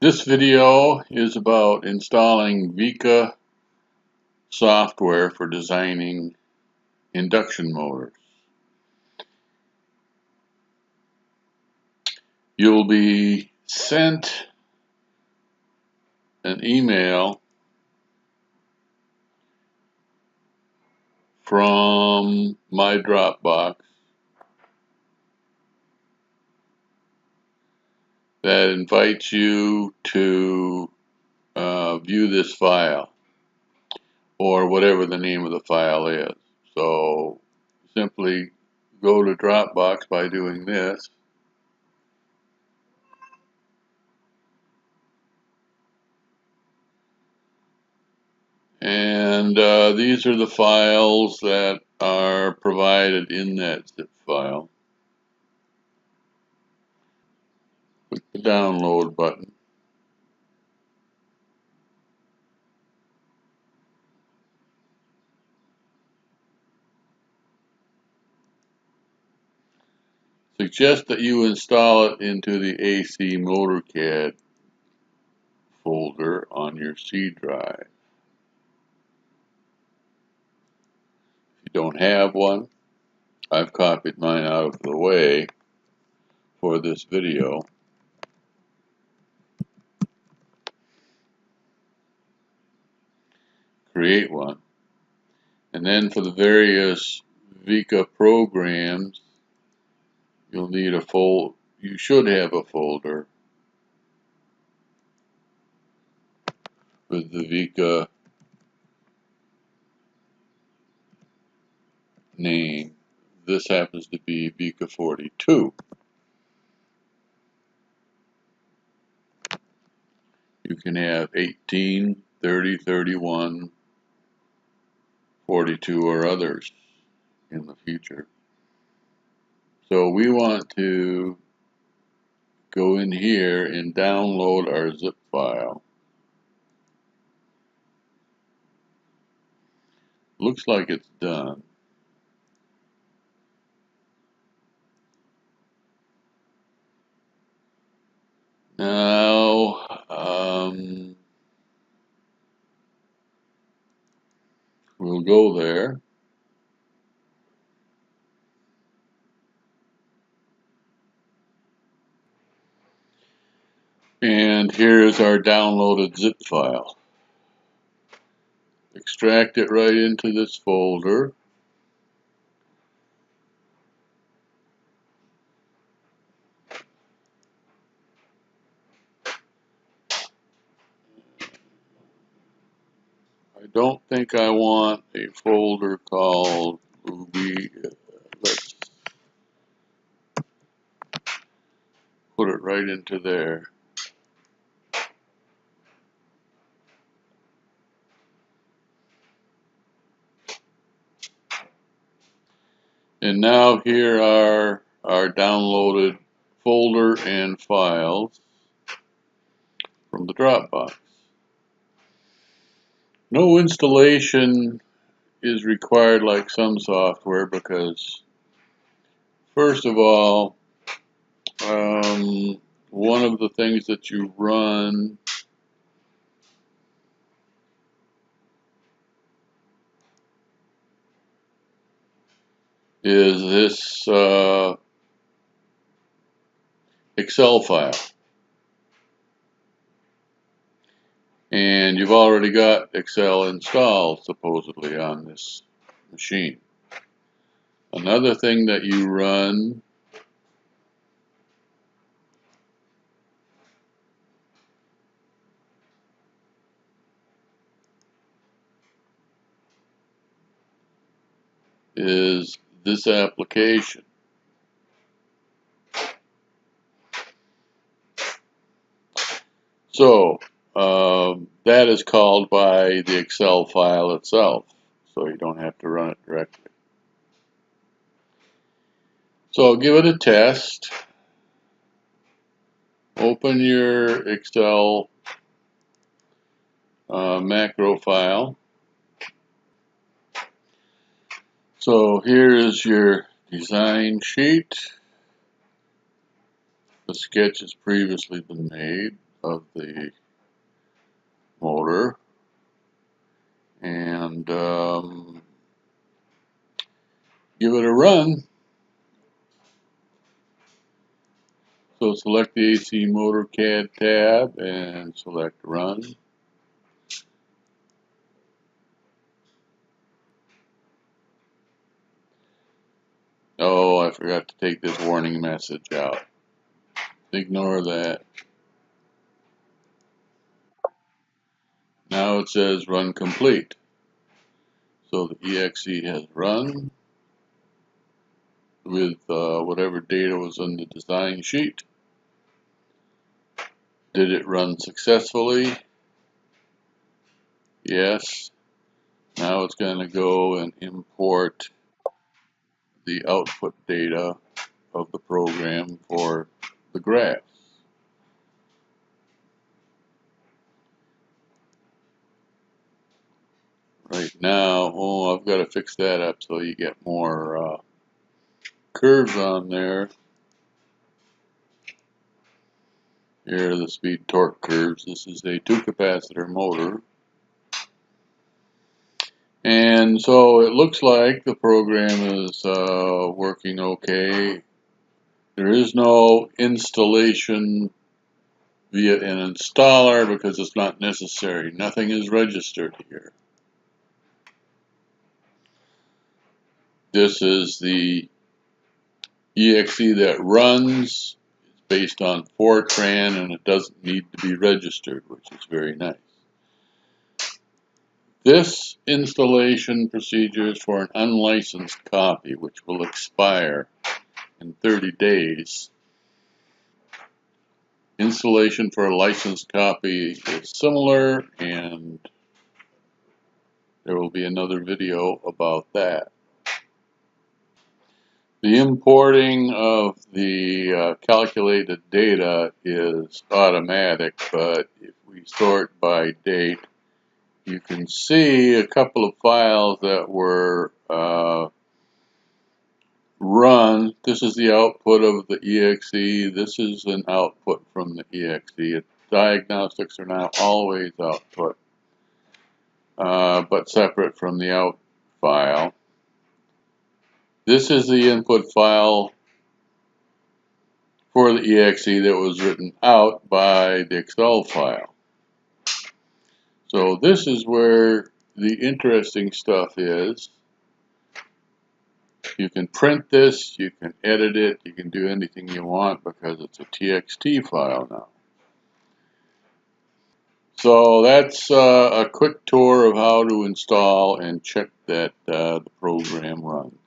This video is about installing Vica software for designing induction motors. You'll be sent an email from my Dropbox that invites you to view this file, or whatever the name of the file is. So simply go to Dropbox by doing this. And these are the files that are provided in that zip file. Click the download button. Suggest that you install it into the ACMOTORCAD folder on your C drive. If you don't have one, I've copied mine out of the way for this video. Create one. And then for the various Vica programs, you'll need a you should have a folder with the Vica name. This happens to be Vica 42. You can have 18, 30, 31, 42, or others in the future. So we want to go in here and download our zip file. Looks like it's done. Now, we'll go there. And here is our downloaded zip file. Extract it right into this folder. I don't think I want a folder called Ruby. Let's put it right into there. And now here are our downloaded folder and files from the Dropbox. No installation is required like some software because, first of all, one of the things that you run is this Excel file. And you've already got Excel installed, supposedly, on this machine. Another thing that you run is this application. So that is called by the Excel file itself, so you don't have to run it directly. So give it a test. Open your Excel macro file. So here is your design sheet. The sketch has previously been made. of the motor, and give it a run. So select the ACMOTORCAD tab and select Run. Oh, I forgot to take this warning message out. Ignore that. Now it says Run Complete. So the EXE has run with whatever data was on the design sheet. Did it run successfully? Yes. Now it's going to go and import the output data of the program for the graphs. Right now, oh, I've got to fix that up so you get more curves on there. Here are the speed torque curves. This is a 2-capacitor motor. And so it looks like the program is working okay. There is no installation via an installer because it's not necessary. Nothing is registered here. This is the EXE that runs. It's based on Fortran and it doesn't need to be registered, which is very nice. This installation procedure is for an unlicensed copy, which will expire in 30 days. Installation for a licensed copy is similar, and there will be another video about that. The importing of the calculated data is automatic, but if we sort by date, you can see a couple of files that were run. This is the output of the EXE. This is an output from the EXE. Diagnostics are now always output, but separate from the out file. This is the input file for the EXE that was written out by the Excel file. So this is where the interesting stuff is. You can print this, you can edit it, you can do anything you want because it's a TXT file now. So that's a quick tour of how to install and check that the program runs.